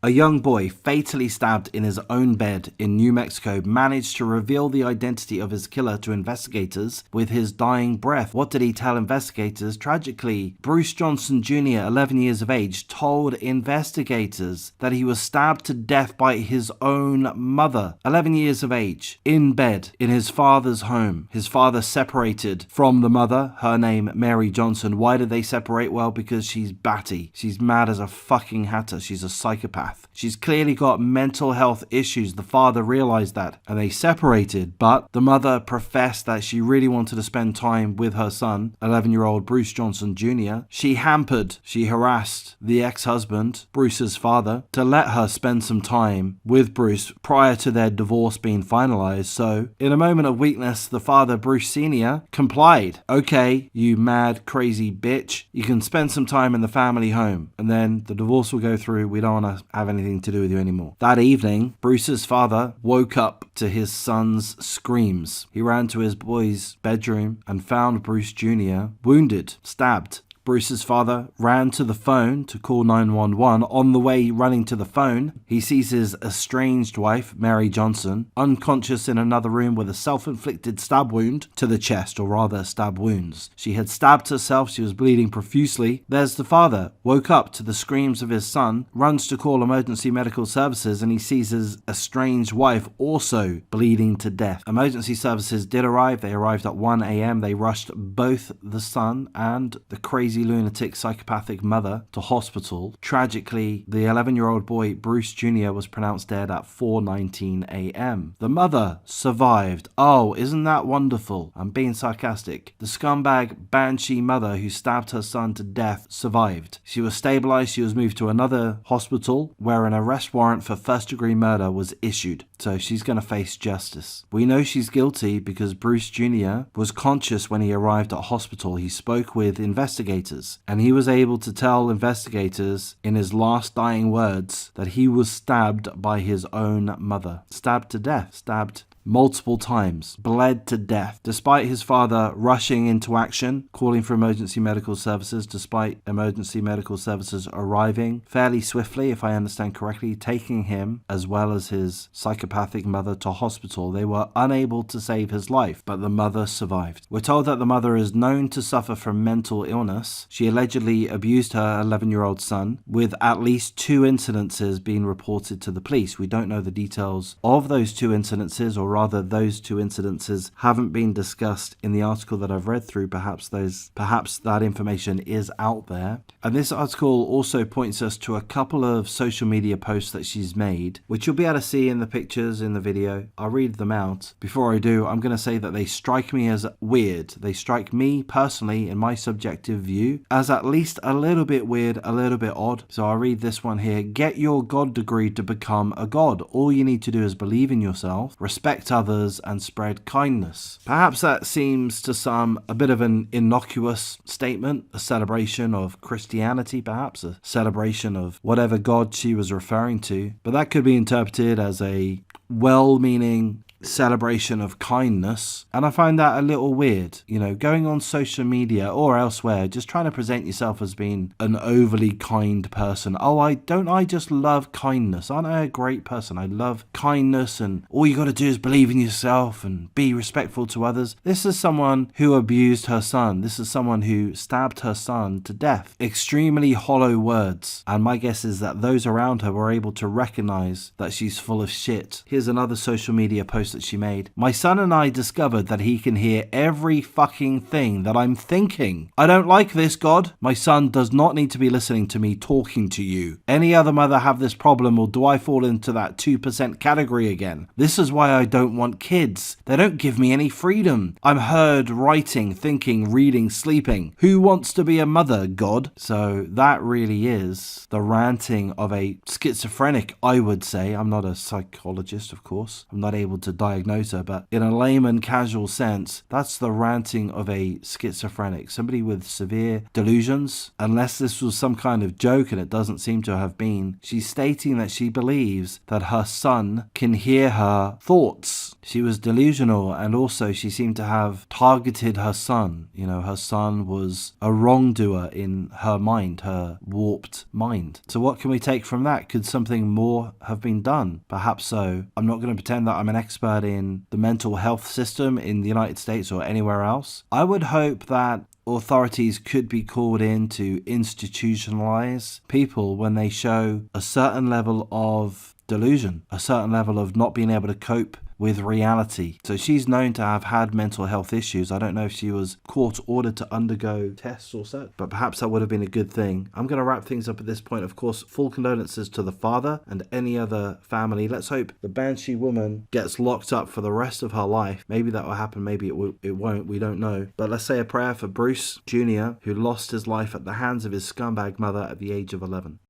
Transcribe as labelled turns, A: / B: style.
A: A young boy fatally stabbed in his own bed in New Mexico managed to reveal the identity of his killer to investigators with his dying breath. What did he tell investigators? Tragically, Bruce Johnson Jr., 11 years of age, told investigators that he was stabbed to death by his own mother. 11 years of age, in bed, in his father's home. His father separated from the mother, her name Mary Johnson. Why did they separate? Well, because she's batty. She's mad as a fucking hatter. She's a psychopath. She's clearly got mental health issues. The father realized that and they separated, but the mother professed that she really wanted to spend time with her son, 11-year-old Bruce Johnson Jr. She harassed the ex-husband, Bruce's father, to let her spend some time with Bruce prior to their divorce being finalized. So, in a moment of weakness, the father, Bruce Sr., complied. Okay, you mad, crazy bitch, you can spend some time in the family home and then the divorce will go through. We don't want to have anything to do with you anymore. That evening, Bruce's father woke up to his son's screams. He ran to his boy's bedroom and found Bruce Jr. wounded, stabbed. Bruce's father ran to the phone to call 911. On the way running to the phone, he sees his estranged wife, Mary Johnson, unconscious in another room with a self-inflicted stab wound to the chest, or rather stab wounds. She had stabbed herself, she was bleeding profusely. There's the father, woke up to the screams of his son, runs to call emergency medical services, and he sees his estranged wife also bleeding to death. Emergency services did arrive. They arrived at 1 a.m. They rushed both the son and the crazy lunatic psychopathic mother to hospital. Tragically, the 11-year-old boy Bruce Jr. was pronounced dead at 4:19 a.m. The mother survived. Oh, isn't that wonderful? I'm being sarcastic. The scumbag banshee mother who stabbed her son to death survived. She was stabilized. She was moved to another hospital where an arrest warrant for first-degree murder was issued. So she's going to face justice. We know she's guilty because Bruce Jr. was conscious when he arrived at hospital. He spoke with investigators and he was able to tell investigators in his last dying words that he was stabbed by his own mother. Stabbed to death. Stabbed multiple times, bled to death, despite his father rushing into action, calling for emergency medical services, despite emergency medical services arriving fairly swiftly, if I understand correctly, taking him as well as his psychopathic mother to hospital. They were unable to save his life, but the mother survived. We're told that the mother is known to suffer from mental illness. She allegedly abused her 11-year-old son, with at least 2 incidences being reported to the police. We don't know the details of those 2 incidences, or rather those 2 incidences haven't been discussed in the article that I've read through. Perhaps that information is out there. And this article also points us to a couple of social media posts that she's made, which you'll be able to see in the pictures in the video. I'll read them out. Before I do, I'm going to say that they strike me as weird. They strike me personally, in my subjective view, as at least a little bit weird, a little bit odd. So I'll read this one here. Get your God degree to become a god. All you need to do is believe in yourself, respect others, and spread kindness. Perhaps that seems to some a bit of an innocuous statement, a celebration of Christianity, perhaps a celebration of whatever god she was referring to, but that could be interpreted as a well-meaning celebration of kindness, and I find that a little weird. You know, going on social media or elsewhere, just trying to present yourself as being an overly kind person. Oh, I just love kindness. Aren't I a great person? I love kindness, and all you got to do is believe in yourself and be respectful to others. This is someone who abused her son. This is someone who stabbed her son to death. Extremely hollow words, and my guess is that those around her were able to recognize that she's full of shit. Here's another social media post that she made. My son and I discovered that he can hear every fucking thing that I'm thinking. I don't like this, God. My son does not need to be listening to me talking to you. Any other mother have this problem, or do I fall into that 2% category again? This is why I don't want kids. They don't give me any freedom. I'm heard writing, thinking, reading, sleeping. Who wants to be a mother, God? So that really is the ranting of a schizophrenic, I would say. I'm not a psychologist, of course. I'm not able to diagnose her, but in a layman casual sense, that's the ranting of a schizophrenic, somebody with severe delusions. Unless this was some kind of joke, and it doesn't seem to have been, she's stating that she believes that her son can hear her thoughts. She was delusional, and also she seemed to have targeted her son. You know, her son was a wrongdoer in her mind, her warped mind. So what can we take from that? Could something more have been done? Perhaps so. I'm not going to pretend that I'm an expert in the mental health system in the United States or anywhere else. I would hope that authorities could be called in to institutionalize people when they show a certain level of delusion, a certain level of not being able to cope with reality. So she's known to have had mental health issues. I don't know if she was court ordered to undergo tests or such, but perhaps that would have been a good thing. I'm going to wrap things up at this point. Of course, full condolences to the father and any other family. Let's hope the Banshee woman gets locked up for the rest of her life. Maybe that will happen, maybe it won't, we don't know. But let's say a prayer for Bruce Jr., who lost his life at the hands of his scumbag mother at the age of 11.